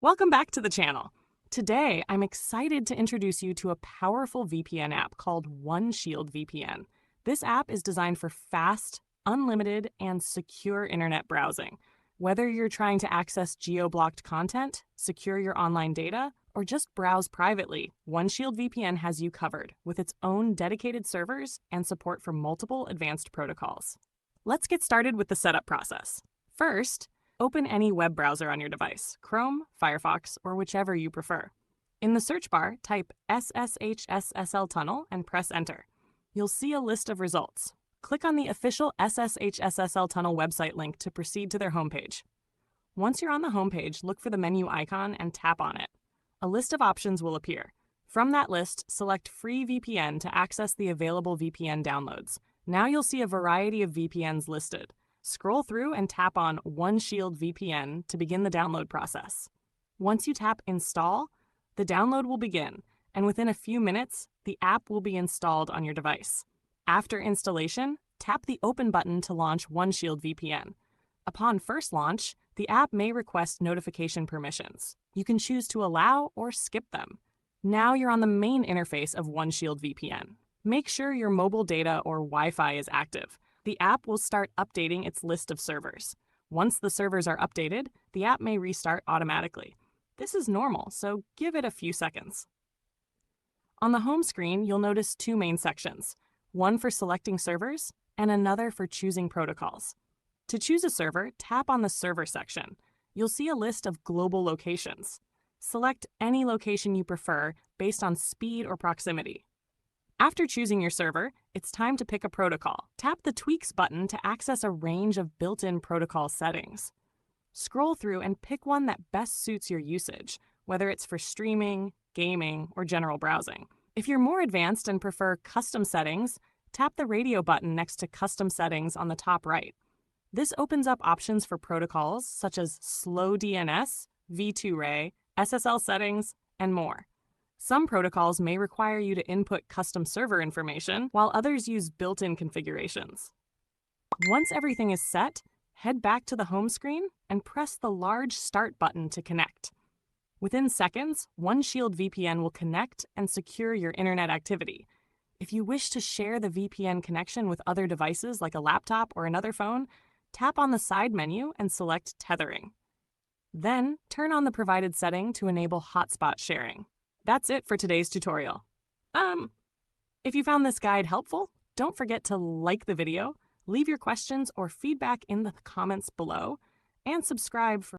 Welcome back to the channel. Today, I'm excited to introduce you to a powerful VPN app called OneShield VPN. This app is designed for fast, unlimited, and secure internet browsing. Whether you're trying to access geo-blocked content, secure your online data, or just browse privately, OneShield VPN has you covered with its own dedicated servers and support for multiple advanced protocols. Let's get started with the setup process. First, open any web browser on your device, Chrome, Firefox, or whichever you prefer. In the search bar, type SSH/SSL tunnel and press enter. You'll see a list of results. Click on the official SSH/SSL tunnel website link to proceed to their homepage. Once you're on the homepage, look for the menu icon and tap on it. A list of options will appear. From that list, select Free VPN to access the available VPN downloads. Now you'll see a variety of VPNs listed. Scroll through and tap on OneShield VPN to begin the download process. Once you tap Install, the download will begin, and within a few minutes, the app will be installed on your device. After installation, tap the Open button to launch OneShield VPN. Upon first launch, the app may request notification permissions. You can choose to allow or skip them. Now you're on the main interface of OneShield VPN. Make sure your mobile data or Wi-Fi is active. The app will start updating its list of servers. Once the servers are updated, the app may restart automatically. This is normal, so give it a few seconds. On the home screen, you'll notice two main sections, one for selecting servers and another for choosing protocols. To choose a server, tap on the Server section. You'll see a list of global locations. Select any location you prefer based on speed or proximity. After choosing your server, it's time to pick a protocol. Tap the Tweaks button to access a range of built-in protocol settings. Scroll through and pick one that best suits your usage, whether it's for streaming, gaming, or general browsing. If you're more advanced and prefer custom settings, tap the radio button next to Custom Settings on the top right. This opens up options for protocols such as SLOWDNS, V2Ray, SSL settings, and more. Some protocols may require you to input custom server information, while others use built-in configurations. Once everything is set, head back to the home screen and press the large Start button to connect. Within seconds, OneShield VPN will connect and secure your internet activity. If you wish to share the VPN connection with other devices like a laptop or another phone, tap on the side menu and select Tethering. Then, turn on the provided setting to enable hotspot sharing. That's it for today's tutorial. If you found this guide helpful, don't forget to like the video, leave your questions or feedback in the comments below, and subscribe for